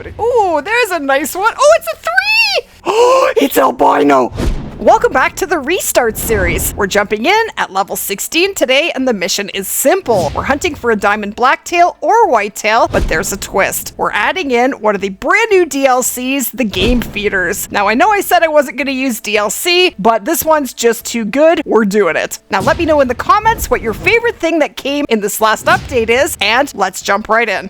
happening? Oh, there's a nice one. Oh, it's a 3! Oh, it's albino! Welcome back to the Restart series. We're jumping in at level 16 today, and the mission is simple. We're hunting for a diamond blacktail or whitetail, but there's a twist. We're adding in one of the brand new DLCs, the game feeders. Now, I know I said I wasn't going to use DLC, but this one's just too good. We're doing it. Now, let me know in the comments what your favorite thing that came in this last update is, and let's jump right in.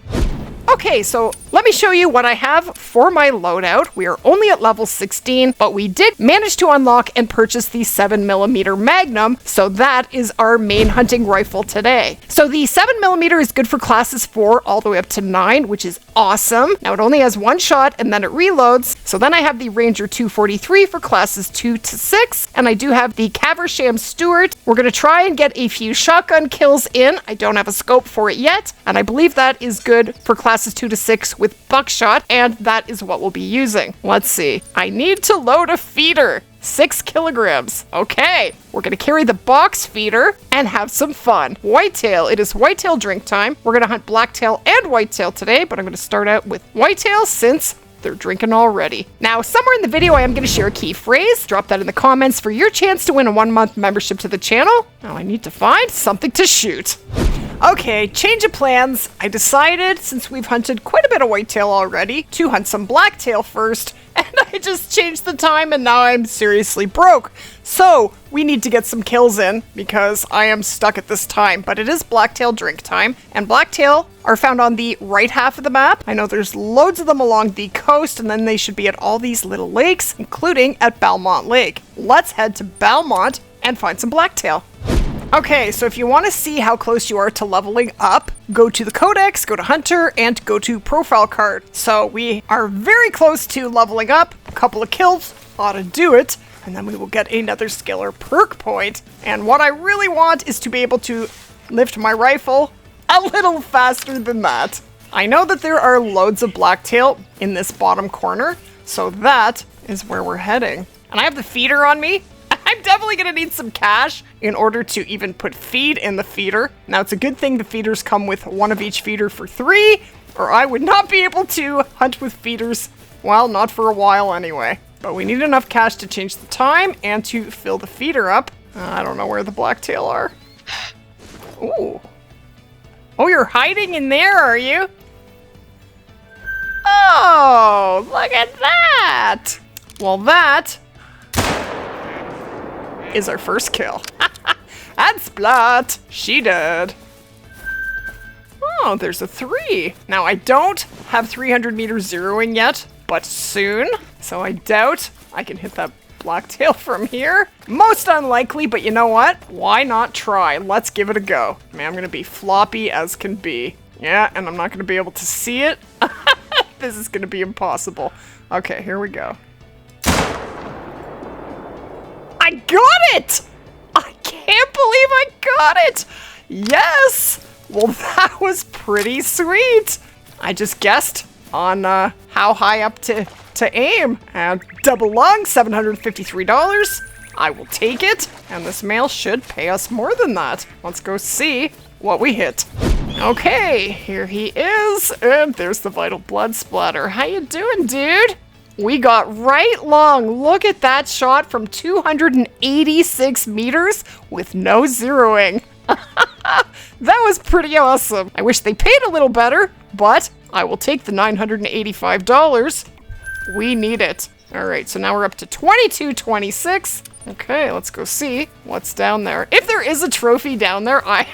Okay, so let me show you what I have for my loadout. We are only at level 16, but we did manage to unlock and purchase the 7mm Magnum, so that is our main hunting rifle today. So the 7mm is good for classes 4 all the way up to 9, which is awesome. Now it only has one shot and then it reloads. So then I have the Ranger 243 for classes 2 to 6, and I do have the Caversham Stewart. We're going to try and get a few shotgun kills in. I don't have a scope for it yet, and I believe that is good for classes 2 to 6 with buckshot, and that is what we'll be using. Let's see. I need to load a feeder. 6 kilograms. Okay, we're gonna carry the box feeder and have some fun. Whitetail. It is whitetail drink time. We're gonna hunt blacktail and whitetail today, but I'm gonna start out with whitetail since they're drinking already. Now, somewhere in the video, I am going to share a key phrase. Drop that in the comments for your chance to win a 1-month membership to the channel. Now, I need to find something to shoot. Okay, change of plans. I decided, since we've hunted quite a bit of whitetail already, to hunt some blacktail first, and I just changed the time and now I'm seriously broke. So, we need to get some kills in because I am stuck at this time, but it is blacktail drink time, and blacktail are found on the right half of the map. I know there's loads of them along the coast, and then they should be at all these little lakes, including at Belmont Lake. Let's head to Belmont and find some blacktail. Okay, so if you want to see how close you are to leveling up, go to the Codex, go to Hunter, and go to Profile Card. So we are very close to leveling up. A couple of kills ought to do it, and then we will get another skill or perk point. And what I really want is to be able to lift my rifle a little faster than that. I know that there are loads of blacktail in this bottom corner, so that is where we're heading. And I have the feeder on me. I'm definitely going to need some cash in order to even put feed in the feeder. Now, it's a good thing the feeders come with one of each feeder for 3, or I would not be able to hunt with feeders, well, not for a while anyway. But we need enough cash to change the time and to fill the feeder up. I don't know where the blacktail are. Ooh. Oh, you're hiding in there, are you? Oh, look at that! Well, that is our first kill. And Splat, she did. Oh, there's a 3. Now, I don't have 300 meters zeroing yet, but soon. So I doubt I can hit that blacktail from here. Most unlikely, but you know what? Why not try? Let's give it a go. Man, I'm gonna be floppy as can be. Yeah, and I'm not gonna be able to see it. This is gonna be impossible. Okay, here we go. I got it! I can't believe I got it! Yes! Well, that was pretty sweet. I just guessed on how high up to aim. And double lung, $753. I will take it, and this mail should pay us more than that. Let's go see what we hit. Okay, here he is, and there's the vital blood splatter. How you doing, dude? We got right long. Look at that shot from 286 meters with no zeroing. That was pretty awesome. I wish they paid a little better, but I will take the $985. We need it. All right, so now we're up to 2226. Okay, let's go see what's down there. If there is a trophy down there, I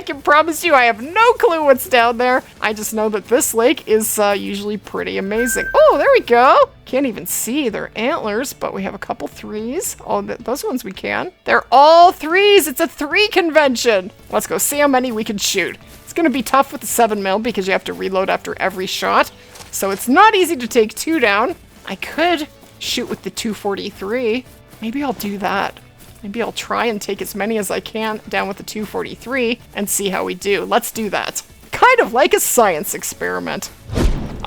can promise you I have no clue what's down there. I just know that this lake is usually pretty amazing. Oh, there we go. Can't even see their antlers, but we have a couple 3s. Oh, those ones we can. They're all 3s. It's a 3 convention. Let's go see how many we can shoot. It's going to be tough with the 7mm because you have to reload after every shot. So it's not easy to take 2 down. I could shoot with the 243. Maybe I'll do that. Maybe I'll try and take as many as I can down with the 243 and see how we do. Let's do that. Kind of like a science experiment.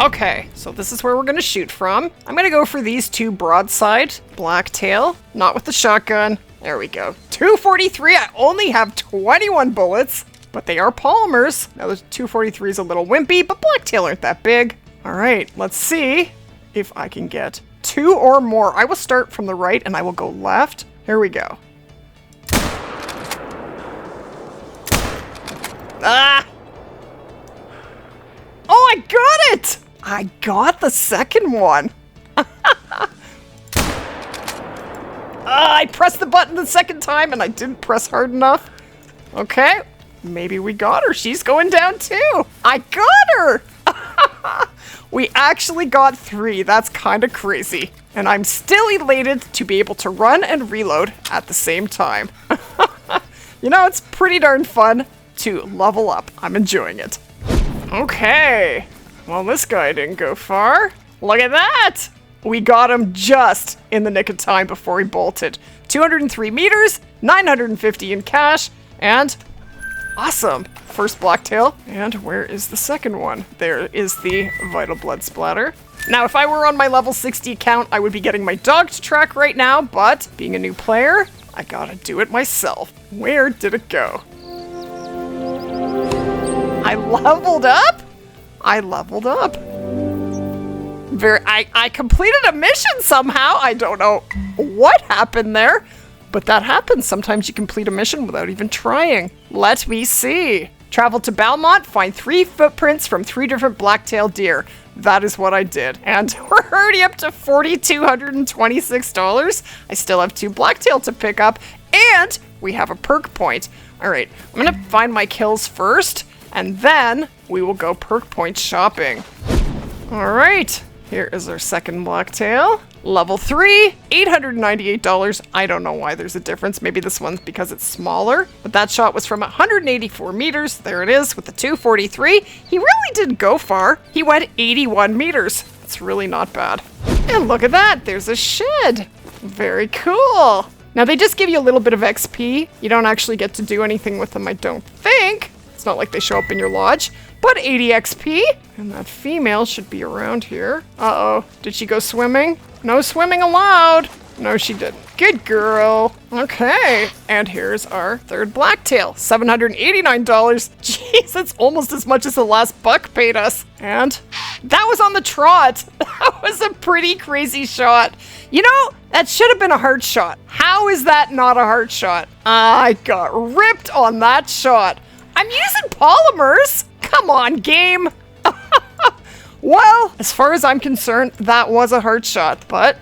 Okay, so this is where we're gonna shoot from. I'm gonna go for these 2 broadside blacktail, not with the shotgun. There we go. 243, I only have 21 bullets, but they are polymers. Now the 243 is a little wimpy, but blacktail aren't that big. All right, let's see if I can get 2 or more. I will start from the right and I will go left. Here we go. Ah! Oh, I got it! I got the second one. I pressed the button the second time and I didn't press hard enough. Okay, maybe we got her. She's going down too. I got her! We actually got 3. That's kind of crazy. And I'm still elated to be able to run and reload at the same time. You know, it's pretty darn fun to level up. I'm enjoying it. Okay. Well, this guy didn't go far. Look at that! We got him just in the nick of time before he bolted. 203 meters, 950 in cash, and awesome. First blacktail. And where is the second one? There is the vital blood splatter. Now, if I were on my level 60 account, I would be getting my dog to track right now, but being a new player, I gotta do it myself. Where did it go? I leveled up? I leveled up. I completed a mission somehow. I don't know what happened there, but that happens. Sometimes you complete a mission without even trying. Let me see. Travel to Belmont, find 3 footprints from 3 different blacktail deer. That is what I did. And we're already up to $4,226. I still have 2 blacktail to pick up, and we have a perk point. All right, I'm gonna find my kills first, and then we will go perk point shopping. All right. Here is our second blacktail. Level 3, $898. I don't know why there's a difference. Maybe this one's because it's smaller. But that shot was from 184 meters. There it is with the 243. He really didn't go far. He went 81 meters. That's really not bad. And look at that. There's a shed. Very cool. Now they just give you a little bit of XP. You don't actually get to do anything with them, I don't think. It's not like they show up in your lodge. But 80 XP, and that female should be around here. Uh-oh, did she go swimming? No swimming allowed. No, she didn't. Good girl. Okay, and here's our third blacktail, $789. Jeez, that's almost as much as the last buck paid us. And that was on the trot. That was a pretty crazy shot. You know, that should have been a heart shot. How is that not a heart shot? I got ripped on that shot. I'm using polymers. Come on, game. Well, as far as I'm concerned, that was a heart shot, but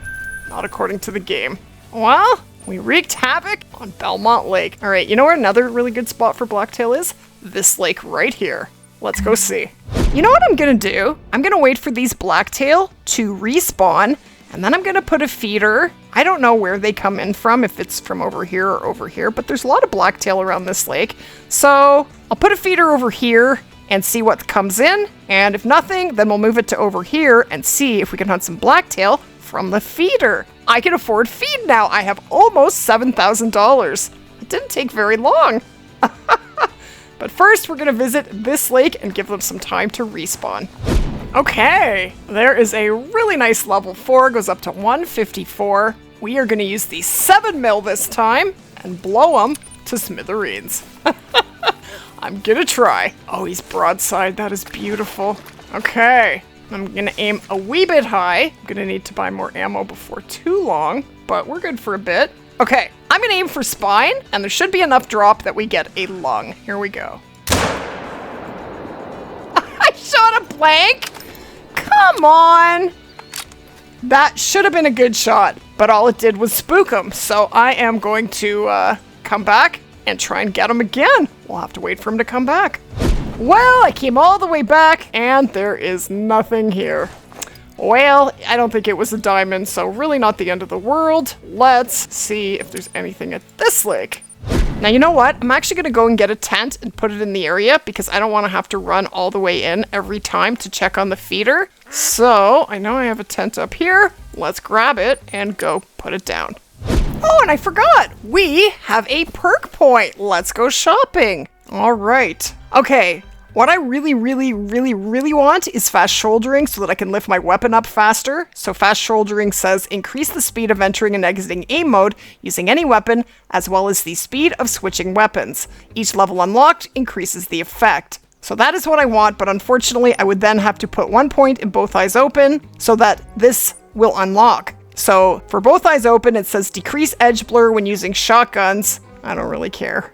not according to the game. Well, we wreaked havoc on Belmont Lake. All right, you know where another really good spot for blacktail is? This lake right here. Let's go see. You know what I'm gonna do? I'm gonna wait for these blacktail to respawn, and then I'm gonna put a feeder. I don't know where they come in from, if it's from over here or over here, but there's a lot of blacktail around this lake. So I'll put a feeder over here and see what comes in, and if nothing, then we'll move it to over here and see if we can hunt some blacktail from the feeder. I can afford feed now. I have almost $7,000. It didn't take very long. But first, we're gonna visit this lake and give them some time to respawn. Okay, there is a really nice level 4, goes up to 154. We are gonna use the 7mm this time and blow them to smithereens. I'm gonna try. Oh, he's broadside. That is beautiful. Okay, I'm gonna aim a wee bit high. I'm gonna need to buy more ammo before too long, but we're good for a bit. Okay, I'm gonna aim for spine, and there should be enough drop that we get a lung. Here we go. I shot a blank? Come on! That should have been a good shot, but all it did was spook him, so I am going to come back and try and get him again. We'll have to wait for him to come back. Well, I came all the way back, and there is nothing here. Well, I don't think it was a diamond, so really not the end of the world. Let's see if there's anything at this lake. Now, you know what? I'm actually going to go and get a tent and put it in the area because I don't want to have to run all the way in every time to check on the feeder. So, I know I have a tent up here. Let's grab it and go put it down. Oh, and I forgot! We have a perk point! Let's go shopping! Alright. Okay, what I really want is fast shouldering so that I can lift my weapon up faster. So fast shouldering says increase the speed of entering and exiting aim mode using any weapon, as well as the speed of switching weapons. Each level unlocked increases the effect. So that is what I want, but unfortunately I would then have to put 1 point in both eyes open so that this will unlock. So for both eyes open, it says decrease edge blur when using shotguns. I don't really care,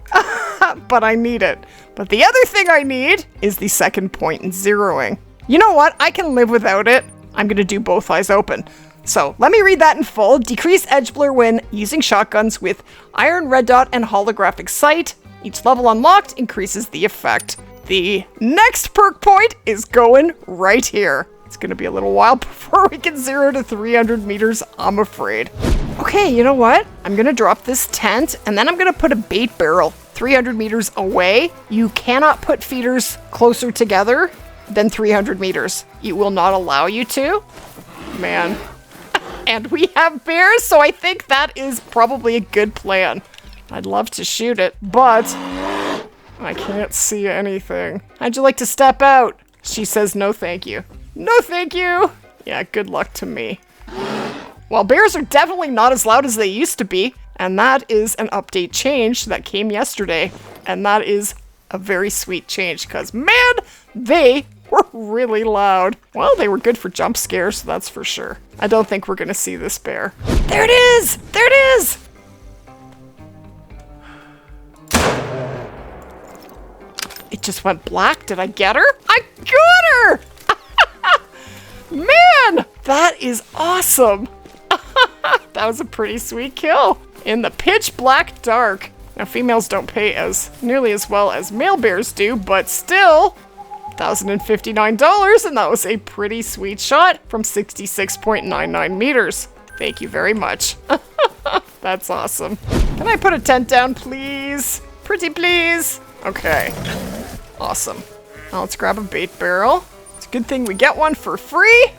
but I need it. But the other thing I need is the second point in zeroing. You know what? I can live without it. I'm gonna do both eyes open. So let me read that in full. Decrease edge blur when using shotguns with iron, red dot, and holographic sight. Each level unlocked increases the effect. The next perk point is going right here. It's gonna be a little while before we can 0 to 300 meters, I'm afraid. Okay, you know what? I'm gonna drop this tent and then I'm gonna put a bait barrel 300 meters away. You cannot put feeders closer together than 300 meters. It will not allow you to. Man. And we have bears, so I think that is probably a good plan. I'd love to shoot it, but I can't see anything. How'd you like to step out? She says no thank you. No thank you! Yeah, good luck to me. Well, bears are definitely not as loud as they used to be, and that is an update change that came yesterday, and that is a very sweet change, because man, they were really loud. Well, they were good for jump scares, that's for sure. I don't think we're gonna see this bear. There it is! There it is! It just went black. Did I get her? I got her! Man, that is awesome. That was a pretty sweet kill. In the pitch black dark. Now, females don't pay as nearly as well as male bears do, but still, $1,059, and that was a pretty sweet shot from 66.99 meters. Thank you very much. That's awesome. Can I put a tent down, please? Pretty please. Okay. Awesome. Now let's grab a bait barrel. It's a good thing we get one for free.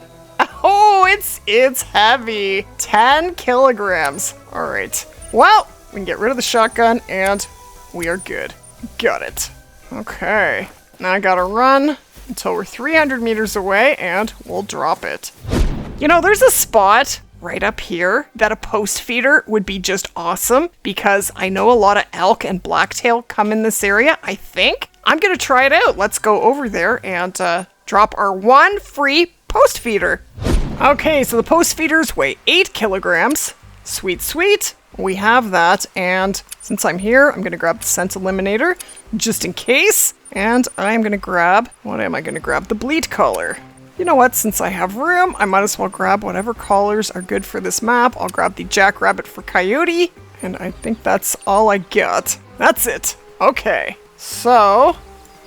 Oh, it's heavy. 10 kilograms. All right. Well, we can get rid of the shotgun and we are good. Got it. Okay. Now I gotta run until we're 300 meters away and we'll drop it. You know, there's a spot right up here that a post feeder would be just awesome because I know a lot of elk and blacktail come in this area, I think. I'm gonna try it out. Let's go over there and drop our one free post feeder. Okay, so the post feeders weigh 8 kilograms. Sweet, sweet. We have that, and since I'm here, I'm gonna grab the scent eliminator just in case, and I'm gonna grab, what am I gonna grab? The bleed collar. You know what, since I have room, I might as well grab whatever collars are good for this map. I'll grab the jackrabbit for coyote, and I think that's all I got. That's it. Okay, so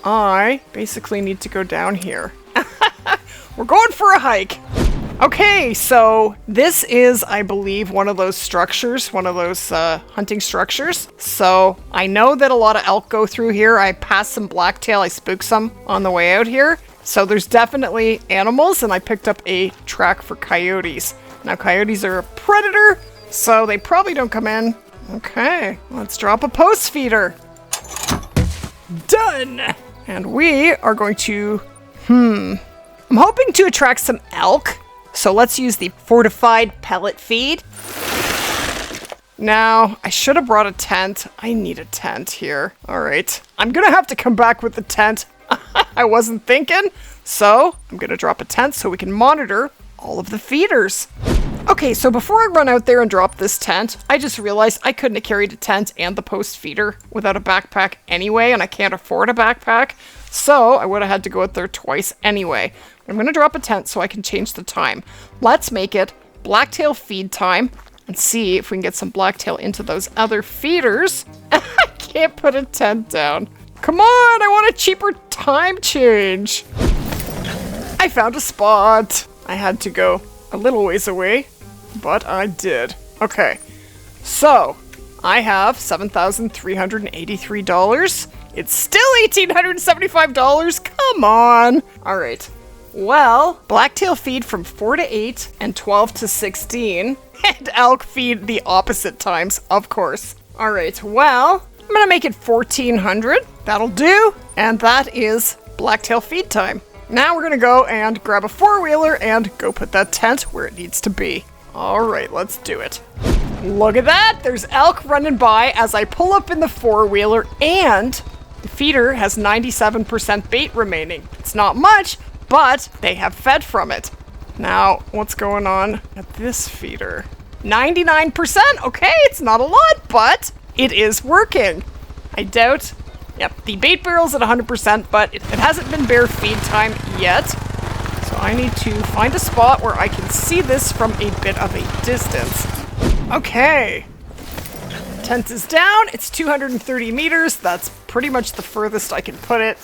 I basically need to go down here. We're going for a hike. Okay, so this is, I believe, one of those structures, one of those hunting structures. So I know that a lot of elk go through here. I passed some blacktail, I spooked some on the way out here. So there's definitely animals, and I picked up a track for coyotes. Now coyotes are a predator, so they probably don't come in. Okay, let's drop a post feeder. Done! And we are going to, I'm hoping to attract some elk. So let's use the fortified pellet feed. Now, I should have brought a tent. I need a tent here. All right. I'm gonna have to come back with the tent. I wasn't thinking. So I'm gonna drop a tent so we can monitor all of the feeders. Okay, so before I run out there and drop this tent, I just realized I couldn't have carried a tent and the post feeder without a backpack anyway, and I can't afford a backpack. So I would have had to go out there twice anyway. I'm gonna drop a tent so I can change the time. Let's make it blacktail feed time and see if we can get some blacktail into those other feeders. I can't put a tent down. Come on, I want a cheaper time change. I found a spot. I had to go a little ways away, but I did. Okay, so I have $7,383. It's still $1,875. Come on. All right. Well, blacktail feed from 4 to 8 and 12 to 16. And elk feed the opposite times, of course. All right. Well, I'm going to make it 1,400. That'll do. And that is blacktail feed time. Now we're going to go and grab a four-wheeler and go put that tent where it needs to be. All right, let's do it. Look at that. There's elk running by as I pull up in the four-wheeler, and The feeder has 97% bait remaining. It's not much, but they have fed from it. Now, what's going on at this feeder? 99%. Okay, it's not a lot, but it is working. I doubt. Yep, the bait barrel's at 100%, but it hasn't been bear feed time yet. So I need to find a spot where I can see this from a bit of a distance. Okay. Tent is down. It's 230 meters. That's pretty much the furthest I can put it.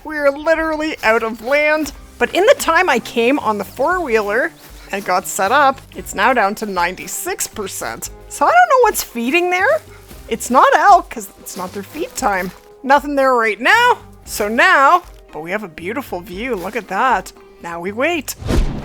We're literally out of land. But in the time I came on the four-wheeler and got set up, it's now down to 96%. So I don't know what's feeding there. It's not elk because it's not their feed time. Nothing there right now. So now, but we have a beautiful view. Look at that. Now we wait.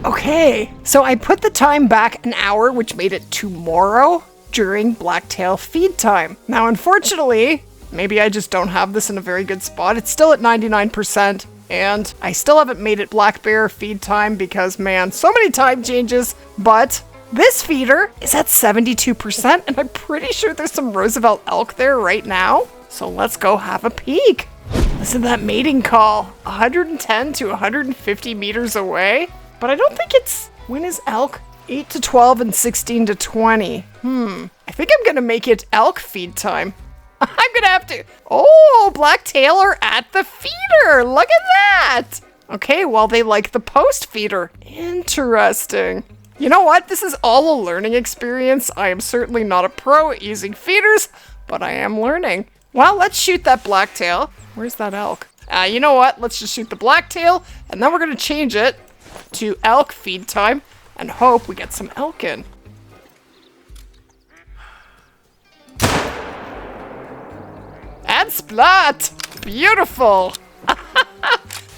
Okay, so I put the time back an hour, which made it tomorrow during blacktail feed time. Now, unfortunately, maybe I just don't have this in a very good spot. It's still at 99%, and I still haven't made it black bear feed time because, man, so many time changes. But this feeder is at 72%, and I'm pretty sure there's some Roosevelt elk there right now. So let's go have a peek. Listen to that mating call. 110 to 150 meters away. But I don't think it's... When is elk? 8 to 12 and 16 to 20. I think I'm gonna make it elk feed time. I'm gonna have to... Oh, blacktail are at the feeder. Look at that. Okay, well, they like the post feeder. Interesting. You know what? This is all a learning experience. I am certainly not a pro at using feeders, but I am learning. Well, let's shoot that blacktail. Where's that elk? You know what? Let's just shoot the blacktail, and then we're gonna change it to elk feed time and hope we get some elk in. And Splat! Beautiful!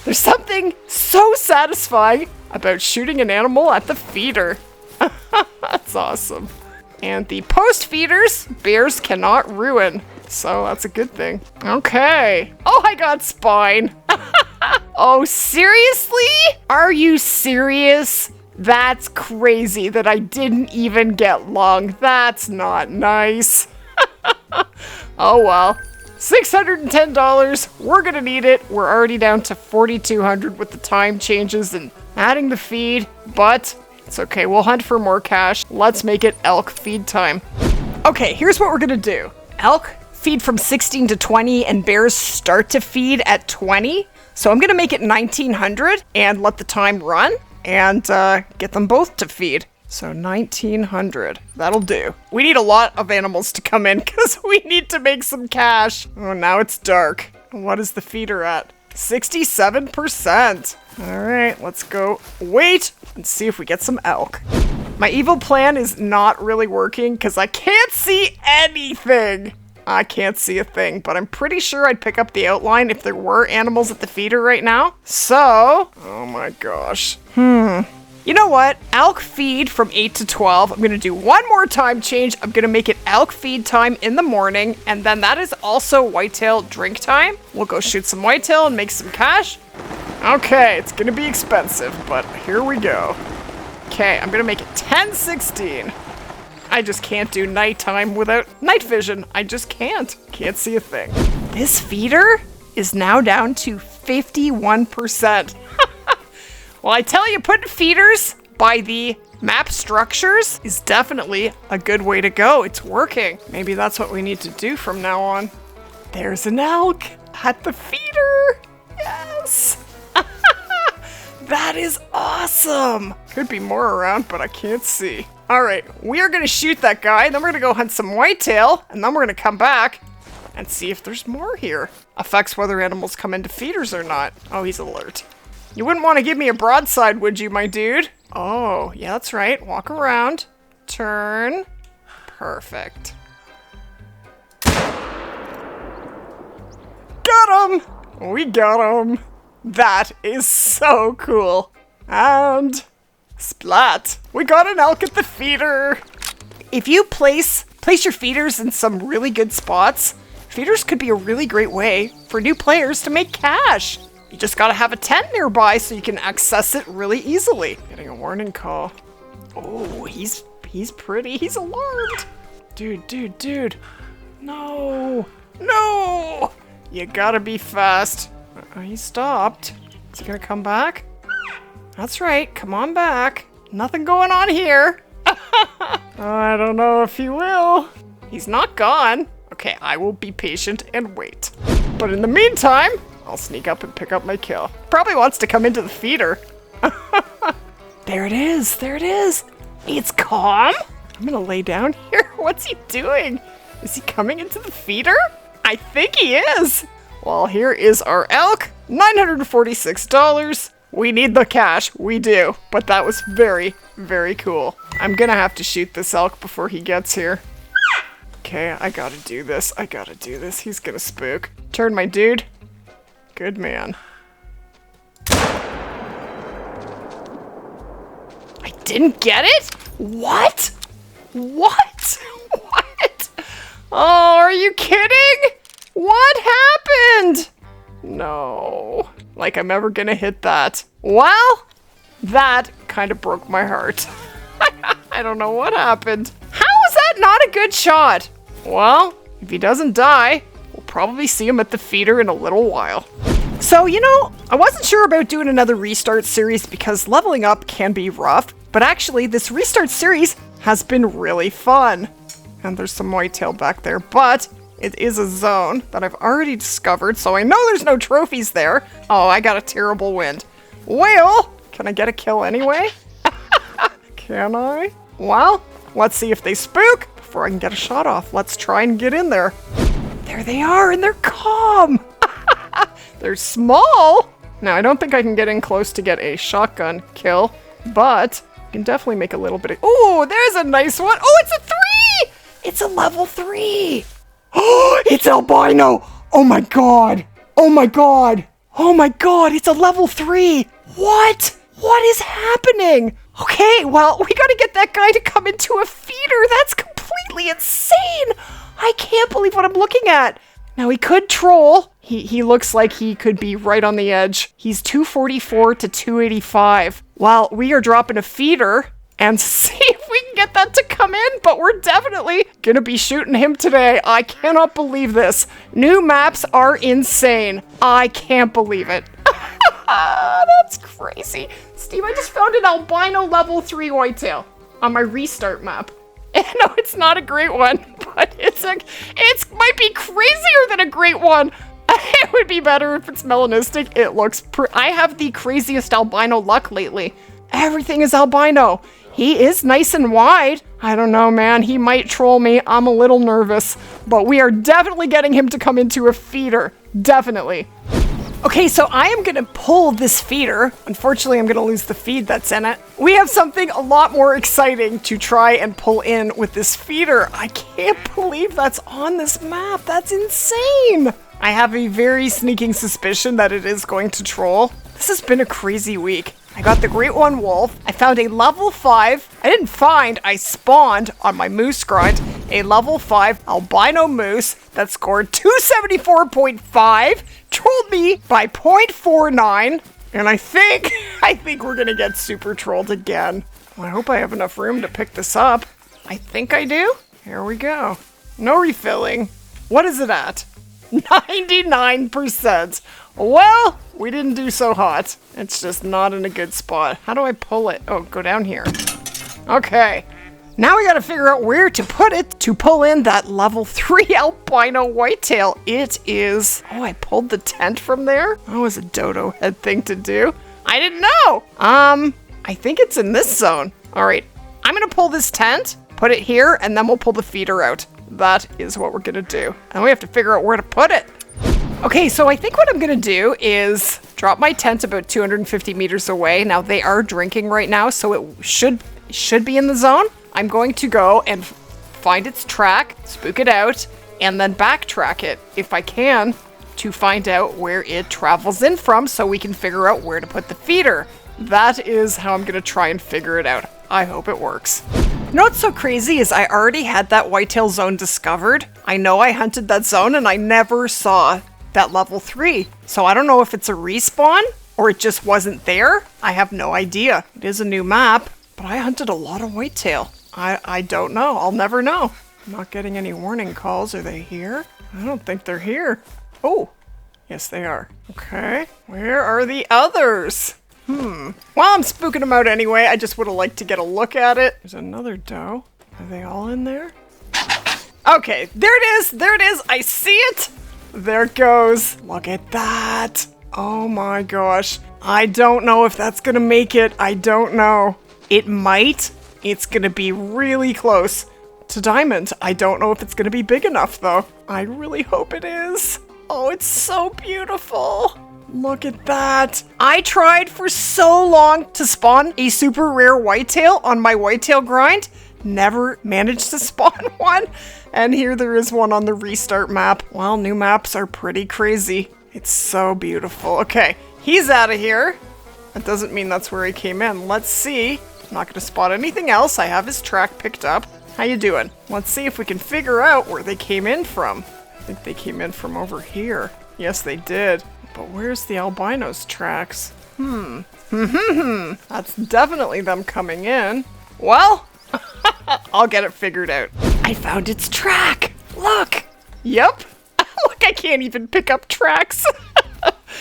There's something so satisfying about shooting an animal at the feeder. That's awesome. And the post feeders, bears cannot ruin. So that's a good thing. Okay. Oh, I got spine. Oh, seriously? Are you serious? That's crazy that I didn't even get lung. That's not nice. Oh, well. $610. We're gonna need it. We're already down to 4,200 with the time changes and adding the feed, but it's okay. We'll hunt for more cash. Let's make it elk feed time. Okay, here's what we're gonna do. Elk feed from 16 to 20 and bears start to feed at 20. So I'm gonna make it 1900 and let the time run and get them both to feed. So 1900, that'll do. We need a lot of animals to come in because we need to make some cash. Oh, now it's dark. What is the feeder at? 67%. All right, let's go wait and see if we get some elk. My evil plan is not really working because I can't see anything. I can't see a thing, but I'm pretty sure I'd pick up the outline if there were animals at the feeder right now. So, oh my gosh. You know what? Elk feed from 8 to 12. I'm going to do one more time change. I'm going to make it elk feed time in the morning, and then that is also whitetail drink time. We'll go shoot some whitetail and make some cash. Okay, it's going to be expensive, but here we go. Okay, I'm going to make it 10:16. I just can't do nighttime without night vision. I just can't. Can't see a thing. This feeder is now down to 51%. Well, I tell you, putting feeders by the map structures is definitely a good way to go. It's working. Maybe that's what we need to do from now on. There's an elk at the feeder. Yes. That is awesome. Could be more around, but I can't see. All right, we are gonna shoot that guy, then we're gonna go hunt some whitetail, and then we're gonna come back and see if there's more here. Affects whether animals come into feeders or not. Oh, he's alert. You wouldn't want to give me a broadside, would you, my dude? Oh, yeah, that's right. Walk around. Turn. Perfect. Got him! We got him. That is so cool. And Splat. We got an elk at the feeder. If you place your feeders in some really good spots, feeders could be a really great way for new players to make cash. You just gotta have a tent nearby so you can access it really easily. Getting a warning call. Oh, he's pretty. He's alarmed. Dude. No. You gotta be fast. He stopped. Is he gonna come back? That's right, come on back. Nothing going on here. I don't know if he will. He's not gone. Okay, I will be patient and wait. But in the meantime, I'll sneak up and pick up my kill. Probably wants to come into the feeder. There it is, there it is. It's calm. I'm gonna lay down here. What's he doing? Is he coming into the feeder? I think he is. Well, here is our elk, $946. We need the cash, we do. But that was very, very cool. I'm gonna have to shoot this elk before he gets here. Okay, I gotta do this, I gotta do this. He's gonna spook. Turn, my dude. Good man. I didn't get it? What? What? What? Oh, are you kidding? What happened? No. Like I'm ever gonna hit that. Well, that kind of broke my heart. I don't know what happened. How is that not a good shot? Well, if he doesn't die, we'll probably see him at the feeder in a little while. So, you know, I wasn't sure about doing another restart series because leveling up can be rough, but actually this restart series has been really fun. And there's some whitetail back there, but it is a zone that I've already discovered, so I know there's no trophies there. Oh, I got a terrible wind. Well, can I get a kill anyway? Can I? Well, let's see if they spook before I can get a shot off. Let's try and get in there. There they are, and they're calm. They're small. Now, I don't think I can get in close to get a shotgun kill, but I can definitely make a little bit of... Oh, there's a nice one. Oh, it's a 3! It's a level 3. Oh, it's albino. Oh my god. Oh my god. Oh my god, it's a level 3. What? What is happening? Okay, well, we gotta get that guy to come into a feeder. That's completely insane. I can't believe what I'm looking at. Now, he could troll. He looks like he could be right on the edge. He's 244 to 285. Well, we are dropping a feeder and see if we can get that to come in, but we're definitely gonna be shooting him today. I cannot believe this. New maps are insane. I can't believe it. That's crazy. Steve, I just found an albino level 3 whitetail on my restart map. No, it's not a great one, but it's might be crazier than a great one. It would be better if it's melanistic. It looks I have the craziest albino luck lately. Everything is albino. He is nice and wide. I don't know, man. He might troll me. I'm a little nervous, but we are definitely getting him to come into a feeder. Definitely. Okay, so I am gonna pull this feeder. Unfortunately, I'm gonna lose the feed that's in it. We have something a lot more exciting to try and pull in with this feeder. I can't believe that's on this map. That's insane. I have a very sneaking suspicion that it is going to troll. This has been a crazy week. I got the Great One Wolf. I found a level 5. I spawned on my moose grind a level 5 albino moose that scored 274.5, trolled me by 0.49, and I think we're gonna get super trolled again. Well, I hope I have enough room to pick this up. I think I do. Here we go. No refilling. What is it at? 99%. Well, we didn't do so hot. It's just not in a good spot. How do I pull it? Oh, go down here. Okay. Now we gotta figure out where to put it to pull in that level 3 albino whitetail. It is... Oh, I pulled the tent from there? That was a dodo head thing to do. I didn't know. I think it's in this zone. All right. I'm gonna pull this tent, put it here, and then we'll pull the feeder out. That is what we're gonna do. And we have to figure out where to put it. Okay, so I think what I'm gonna do is drop my tent about 250 meters away. Now they are drinking right now, so it should be in the zone. I'm going to go and find its track, spook it out, and then backtrack it, if I can, to find out where it travels in from so we can figure out where to put the feeder. That is how I'm gonna try and figure it out. I hope it works. You know what's so crazy is I already had that whitetail zone discovered. I know I hunted that zone and I never saw that level 3. So I don't know if it's a respawn or it just wasn't there. I have no idea. It is a new map, but I hunted a lot of whitetail. I don't know. I'll never know. I'm not getting any warning calls. Are they here? I don't think they're here. Oh, Yes, they are. Okay, where are the others? Well, I'm spooking them out anyway. I just would have liked to get a look at it. There's another doe. Are they all in there? Okay, there it is. There it is. I see it. There it goes. Look at that. Oh my gosh. I don't know if that's gonna make it. I don't know. It might. It's gonna be really close to diamond. I don't know if it's gonna be big enough though. I really hope it is. Oh, it's so beautiful. Look at that. I tried for so long to spawn a super rare whitetail on my whitetail grind. Never managed to spawn one. And here there is one on the restart map. Well, new maps are pretty crazy. It's so beautiful. Okay, he's out of here. That doesn't mean that's where he came in. Let's see. I'm not gonna spot anything else. I have his track picked up. How you doing? Let's see if we can figure out where they came in from. I think they came in from over here. Yes, they did. But where's the albino's tracks? That's definitely them coming in. Well, I'll get it figured out. I found its track. Look. Yep. Look, I can't even pick up tracks.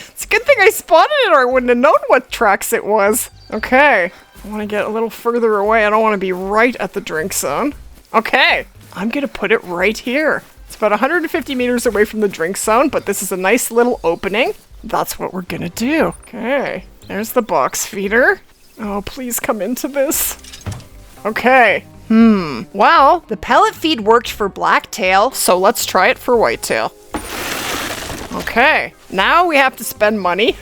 It's a good thing I spotted it or I wouldn't have known what tracks it was. Okay. I want to get a little further away. I don't want to be right at the drink zone. Okay. I'm going to put it right here. It's about 150 meters away from the drink zone, but this is a nice little opening. That's what we're gonna do. Okay, there's the box feeder. Oh, please come into this. Okay. Well, the pellet feed worked for blacktail, so let's try it for whitetail. Okay, now we have to spend money.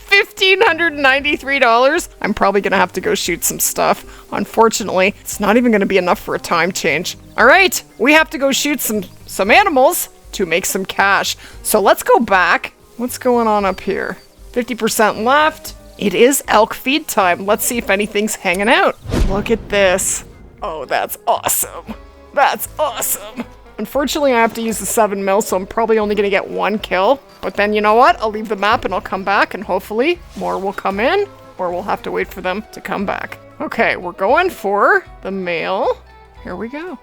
$1,593. I'm probably gonna have to go shoot some stuff. Unfortunately, it's not even gonna be enough for a time change. All right, we have to go shoot some animals to make some cash. So let's go back. What's going on up here? 50% left. It is elk feed time. Let's see if anything's hanging out. Look at this. Oh, that's awesome. That's awesome. Unfortunately, I have to use the 7mm, so I'm probably only gonna get one kill. But then you know what? I'll leave the map and I'll come back and hopefully more will come in, or we'll have to wait for them to come back. Okay, we're going for the male. Here we go.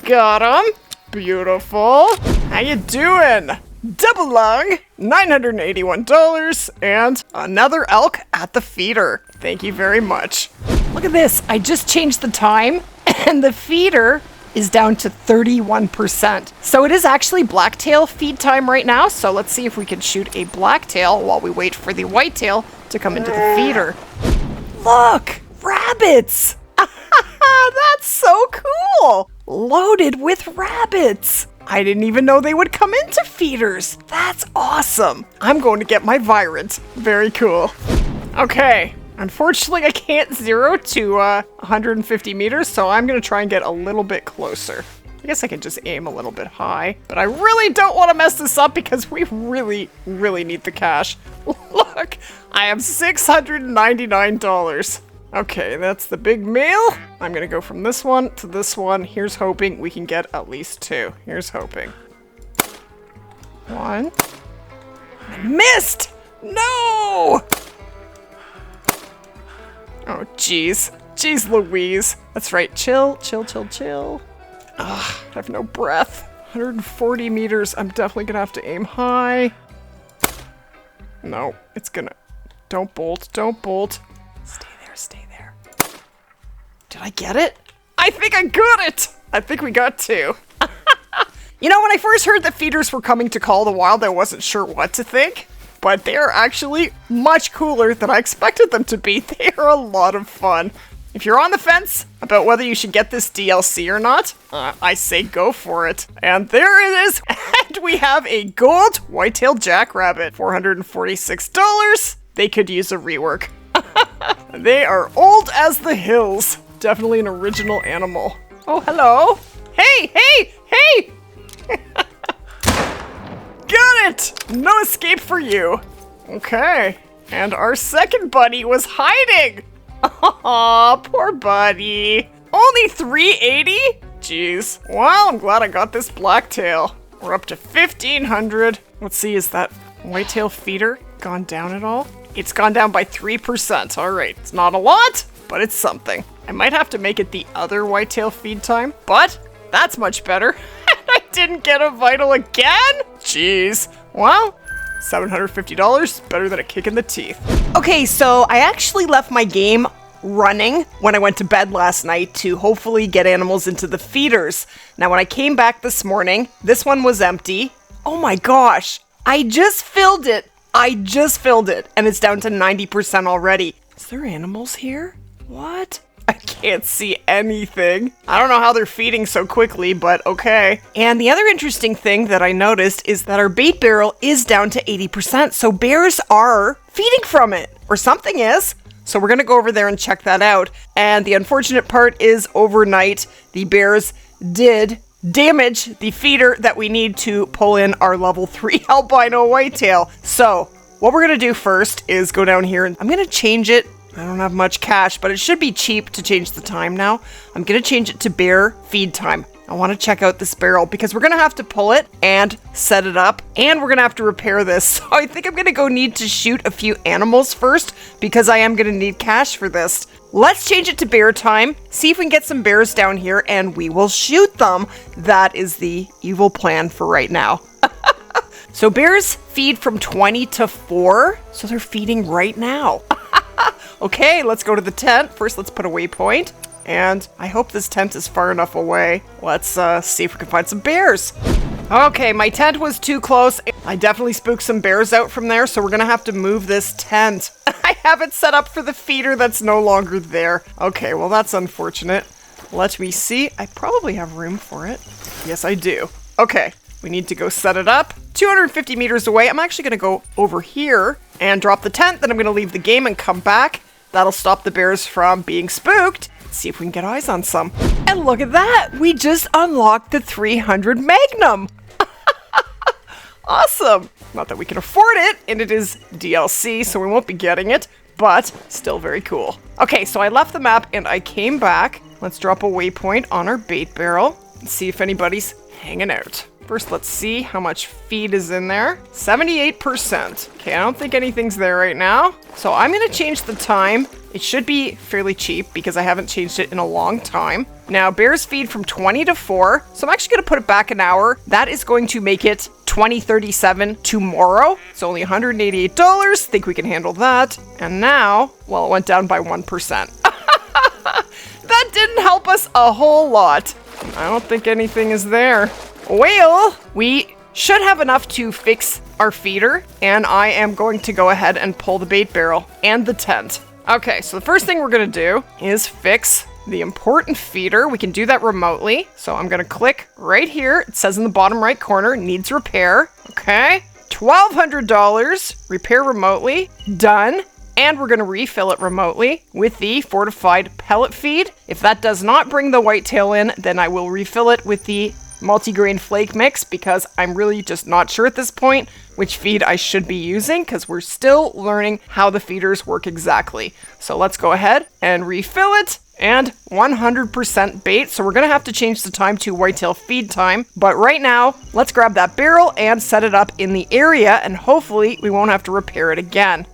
Got him. Beautiful. How you doing? Double lung, $981, and another elk at the feeder. Thank you very much. Look at this. I just changed the time, and the feeder is down to 31%. So it is actually blacktail feed time right now, so let's see if we can shoot a blacktail while we wait for the whitetail to come into the feeder. Look! Rabbits! That's so cool! Loaded with rabbits! I didn't even know they would come into feeders. That's awesome. I'm going to get my Virant. Very cool. Okay. Unfortunately, I can't zero to 150 meters, so I'm going to try and get a little bit closer. I guess I can just aim a little bit high, but I really don't want to mess this up because we really, really need the cash. Look, I have $699. Okay, that's the big meal. I'm gonna go from this one to this one. Here's hoping we can get at least two. Here's hoping. One. I missed! No! Oh, jeez. Jeez Louise. That's right. Chill, chill, chill, chill. Ugh, I have no breath. 140 meters. I'm definitely gonna have to aim high. No, it's gonna... Don't bolt. Don't bolt. Stay there. Did I get it? I think I got it! I think we got two. You know, when I first heard that feeders were coming to Call of the Wild, I wasn't sure what to think. But they're actually much cooler than I expected them to be. They are a lot of fun. If you're on the fence about whether you should get this DLC or not, I say go for it. And there it is! And we have a gold white-tailed jackrabbit. $446. They could use a rework. They are old as the hills. Definitely an original animal. Oh, hello. Hey, hey, hey! Got it! No escape for you. Okay. And our second buddy was hiding. Aw, poor buddy. Only 380? Jeez. Well, I'm glad I got this blacktail. We're up to 1,500. Let's see, is that whitetail feeder gone down at all? It's gone down by 3%. All right, it's not a lot, but it's something. I might have to make it the other whitetail feed time, but that's much better. I didn't get a vital again? Jeez. Well, $750, better than a kick in the teeth. Okay, so I actually left my game running when I went to bed last night to hopefully get animals into the feeders. Now, when I came back this morning, this one was empty. Oh my gosh, I just filled it. And it's down to 90% already. Is there animals here? What? I can't see anything. I don't know how they're feeding so quickly, but okay. And the other interesting thing that I noticed is that our bait barrel is down to 80%, so bears are feeding from it, or something is. So we're gonna go over there and check that out. And the unfortunate part is overnight, the bears did damage the feeder that we need to pull in our level 3 albino whitetail. So what we're gonna do first is go down here and I'm gonna change it. I don't have much cash, but it should be cheap to change the time now. I'm gonna change it to bear feed time. I want to check out this barrel because we're gonna have to pull it and set it up, and we're gonna have to repair this. So I think I'm gonna need to shoot a few animals first because I am gonna need cash for this. Let's change it to bear time, see if we can get some bears down here, and we will shoot them. That is the evil plan for right now. So bears feed from 20 to 4, so they're feeding right now. Okay, let's go to the tent. First, let's put a waypoint. And I hope this tent is far enough away. Let's see if we can find some bears. Okay, my tent was too close. I definitely spooked some bears out from there, so we're gonna have to move this tent. I have it set up for the feeder that's no longer there. Okay, well that's unfortunate. Let me see. I probably have room for it. Yes, I do. Okay, we need to go set it up. 250 meters away. I'm actually gonna go over here and drop the tent. Then I'm gonna leave the game and come back. That'll stop the bears from being spooked. Let's see if we can get eyes on some. And look at that! We just unlocked the 300 Magnum! Awesome! Not that we can afford it, and it is DLC, so we won't be getting it, but still very cool. Okay, so I left the map and I came back. Let's drop a waypoint on our bait barrel and see if anybody's hanging out. First, let's see how much feed is in there. 78%. Okay, I don't think anything's there right now. So I'm gonna change the time. It should be fairly cheap because I haven't changed it in a long time. Now, bears feed from 20 to 4. So I'm actually gonna put it back an hour. That is going to make it 2037 tomorrow. It's only $188. Think we can handle that. And now, well, it went down by 1%. That didn't help us a whole lot. I don't think anything is there. Well, we should have enough to fix our feeder, and I am going to go ahead and pull the bait barrel and the tent. Okay, so the first thing we're gonna do is fix the important feeder. We can do that remotely. So I'm gonna click right here. It says in the bottom right corner, needs repair. Okay, $1,200, repair remotely, done. And we're gonna refill it remotely with the fortified pellet feed. If that does not bring the whitetail in, then I will refill it with the multigrain flake mix because I'm really just not sure at this point which feed I should be using because we're still learning how the feeders work exactly. So let's go ahead and refill it, and 100% bait. So we're gonna have to change the time to whitetail feed time. But right now, let's grab that barrel and set it up in the area, and hopefully we won't have to repair it again.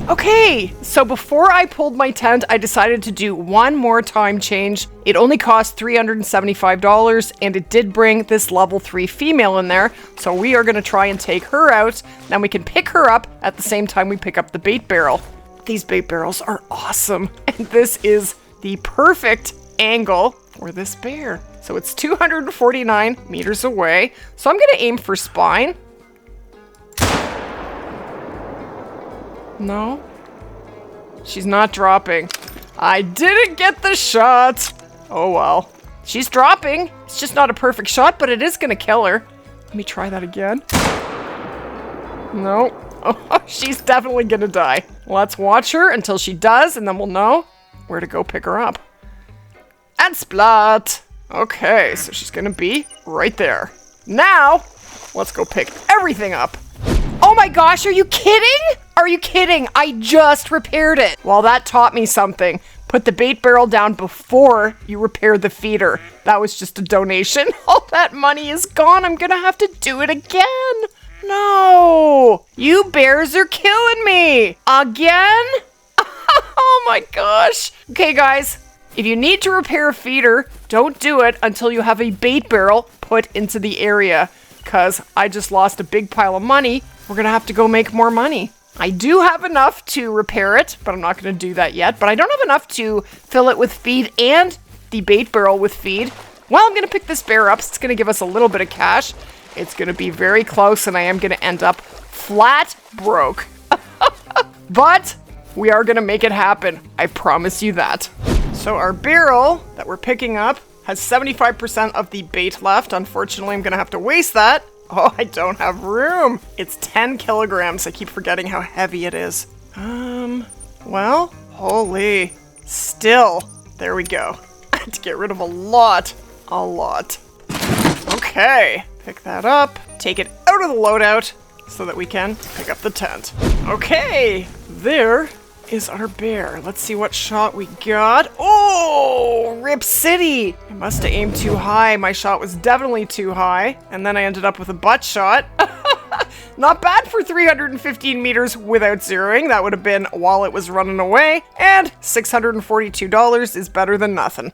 Okay, so before I pulled my tent, I decided to do one more time change. It only cost $375, and it did bring this level 3 female in there. So we are gonna try and take her out. Then we can pick her up at the same time we pick up the bait barrel. These bait barrels are awesome, and this is the perfect angle for this bear. So it's 249 meters away. So I'm gonna aim for spine. No, she's not dropping. I didn't get the shot. Oh well. She's dropping. It's just not a perfect shot, but it is gonna kill her. Let me try that again. No. Oh, she's definitely gonna die. Let's watch her until she does, and then we'll know where to go pick her up. And splat. Okay, so she's gonna be right there. Now, let's go pick everything up. Oh my gosh, are you kidding? Are you kidding? I just repaired it. Well, that taught me something. Put the bait barrel down before you repair the feeder. That was just a donation. All that money is gone. I'm gonna have to do it again. No, you bears are killing me. Again? Oh my gosh. Okay, guys, If you need to repair a feeder, don't do it until you have a bait barrel put into the area, because I just lost a big pile of money. We're going to have to go make more money. I do have enough to repair it, but I'm not going to do that yet. But I don't have enough to fill it with feed and the bait barrel with feed. Well, I'm going to pick this bear up. It's going to give us a little bit of cash. It's going to be very close, and I am going to end up flat broke. But we are going to make it happen. I promise you that. So our barrel that we're picking up has 75% of the bait left. Unfortunately, I'm going to have to waste that. Oh, I don't have room. It's 10 kilograms. I keep forgetting how heavy it is. Well, holy. Still, there we go. I had to get rid of a lot. Okay, pick that up. Take it out of the loadout so that we can pick up the tent. Okay, there is our bear. Let's see what shot we got. Oh, Rip City. I must have aimed too high. My shot was definitely too high. And then I ended up with a butt shot. Not bad for 315 meters without zeroing. That would have been while it was running away. And $642 is better than nothing.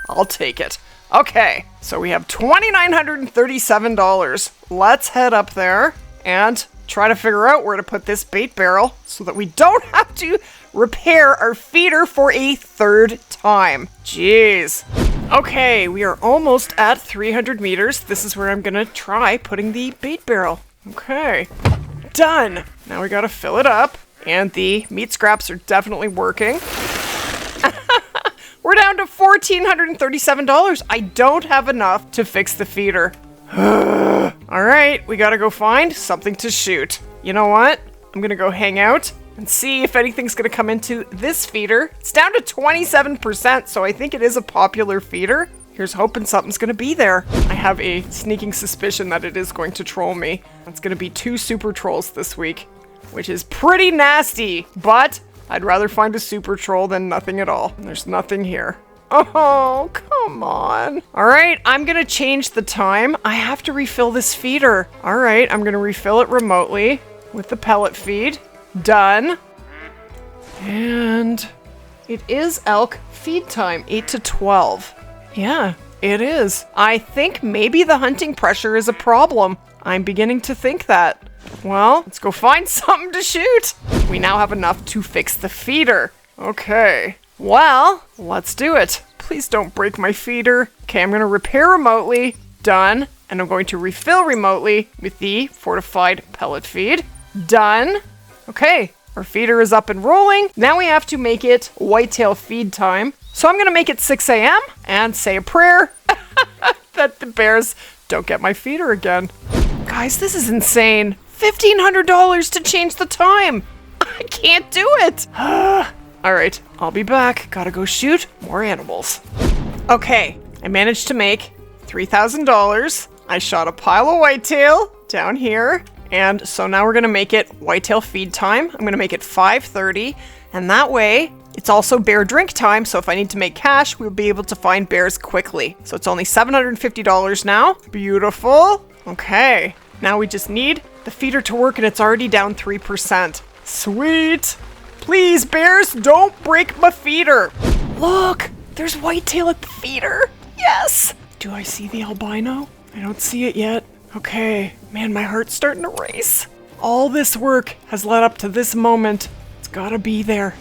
I'll take it. Okay, so we have $2,937. Let's head up there and try to figure out where to put this bait barrel so that we don't have to repair our feeder for a third time. Jeez. Okay, we are almost at 300 meters. This is where I'm gonna try putting the bait barrel. Okay, done. Now we gotta fill it up, and the meat scraps are definitely working. We're down to $1,437. I don't have enough to fix the feeder. All right, we gotta go find something to shoot. You know what? I'm gonna go hang out and see if anything's gonna come into this feeder. It's down to 27%, so I think it is a popular feeder. Here's hoping something's gonna be there. I have a sneaking suspicion that it is going to troll me. It's gonna be 2 super trolls this week, which is pretty nasty, but I'd rather find a super troll than nothing at all. There's nothing here. Oh, come on. All right, I'm gonna change the time. I have to refill this feeder. All right, I'm gonna refill it remotely with the pellet feed. Done. And it is elk feed time, 8 to 12. Yeah, it is. I think maybe the hunting pressure is a problem. I'm beginning to think that. Well, let's go find something to shoot. We now have enough to fix the feeder. Okay. Well, let's do it. Please don't break my feeder. Okay, I'm going to repair remotely. Done. And I'm going to refill remotely with the fortified pellet feed. Done. Okay, our feeder is up and rolling. Now we have to make it whitetail feed time. So I'm going to make it 6 a.m. and say a prayer that the bears don't get my feeder again. Guys, this is insane. $1,500 to change the time. I can't do it. All right, I'll be back. Gotta go shoot more animals. Okay, I managed to make $3,000. I shot a pile of whitetail down here. And so now we're gonna make it whitetail feed time. I'm gonna make it 5:30. And that way, it's also bear drink time. So if I need to make cash, we'll be able to find bears quickly. So it's only $750 now. Beautiful. Okay, now we just need the feeder to work, and it's already down 3%. Sweet. Please, bears, don't break my feeder. Look, there's whitetail at the feeder. Yes. Do I see the albino? I don't see it yet. Okay, man, my heart's starting to race. All this work has led up to this moment. It's gotta be there.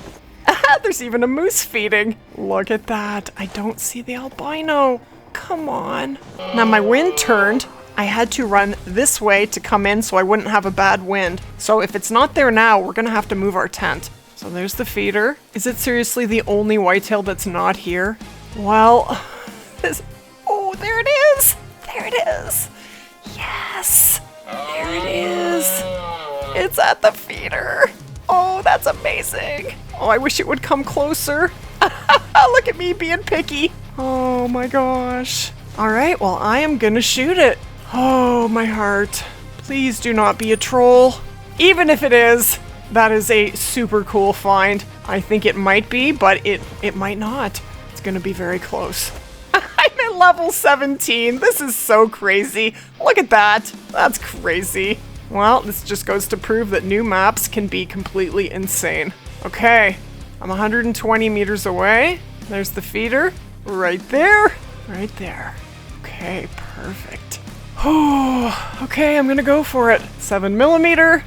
There's even a moose feeding. Look at that. I don't see the albino. Come on. Now my wind turned. I had to run this way to come in so I wouldn't have a bad wind. So if it's not there now, we're gonna have to move our tent. So there's the feeder. Is it seriously the only whitetail that's not here? Well, oh, there it is. There it is. Yes, there it is. It's at the feeder. Oh, that's amazing. Oh, I wish it would come closer. Look at me being picky. Oh my gosh. All right, well, I am gonna shoot it. Oh, my heart. Please do not be a troll. Even if it is, that is a super cool find. I think it might be, but it might not. It's gonna be very close. I'm at level 17. This is so crazy. Look at that. That's crazy. Well, this just goes to prove that new maps can be completely insane. Okay, I'm 120 meters away. There's the feeder. Right there. Right there. Okay, perfect. Oh, okay, I'm gonna go for it. 7mm.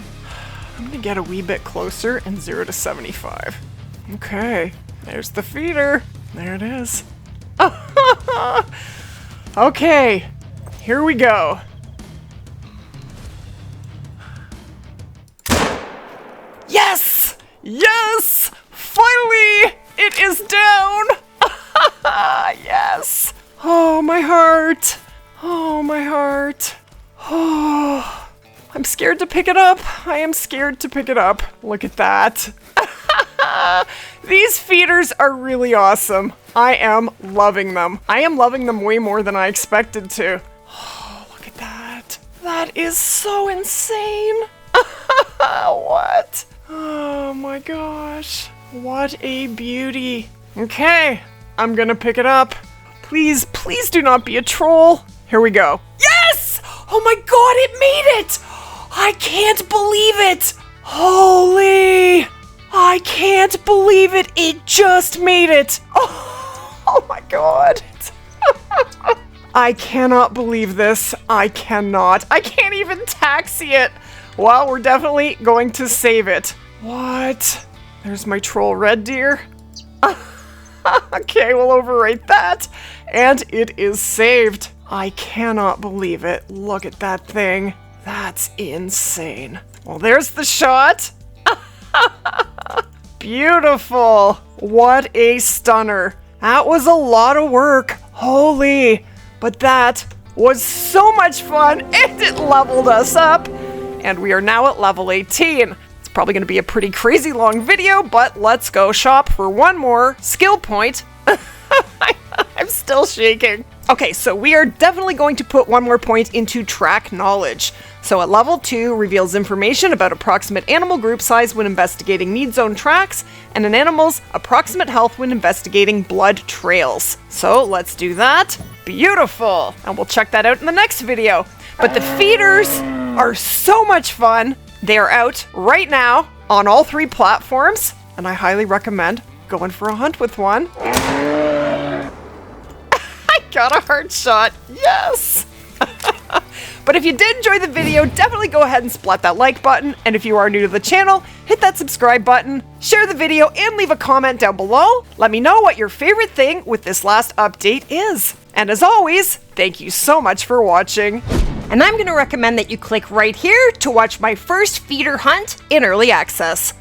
I'm gonna get a wee bit closer and 0 to 75. Okay, there's the feeder. There it is. Okay, here we go. Yes! Yes! Finally! It is down! Yes! Oh, my heart! Oh, my heart! Oh, I'm scared to pick it up. I am scared to pick it up. Look at that. These feeders are really awesome. I am loving them. I am loving them way more than I expected to. Oh, look at that. That is so insane. What? Oh my gosh. What a beauty. Okay, I'm gonna pick it up. Please, please do not be a troll. Here we go. Yes! Oh my god, it made it! I can't believe it! Holy! I can't believe it! It just made it! Oh my god. I cannot believe this. I cannot. I can't even taxi it. Well, we're definitely going to save it. What? There's my troll red deer. Okay, we'll overwrite that. And it is saved. I cannot believe it. Look at that thing. That's insane. Well, there's the shot. Beautiful. What a stunner. That was a lot of work. Holy. But that was so much fun, and it leveled us up. And we are now at level 18. It's probably going to be a pretty crazy long video, but let's go shop for one more skill point. I'm still shaking. Okay, so we are definitely going to put one more point into track knowledge. So at level 2, reveals information about approximate animal group size when investigating need zone tracks, and an animal's approximate health when investigating blood trails. So let's do that. Beautiful. And we'll check that out in the next video. But the feeders are so much fun. They are out right now on all 3 platforms, and I highly recommend going for a hunt with one. I got a heart shot. Yes! But if you did enjoy the video, definitely go ahead and splat that like button. And if you are new to the channel, hit that subscribe button, share the video, and leave a comment down below. Let me know what your favorite thing with this last update is. And as always, thank you so much for watching. And I'm going to recommend that you click right here to watch my first feeder hunt in early access.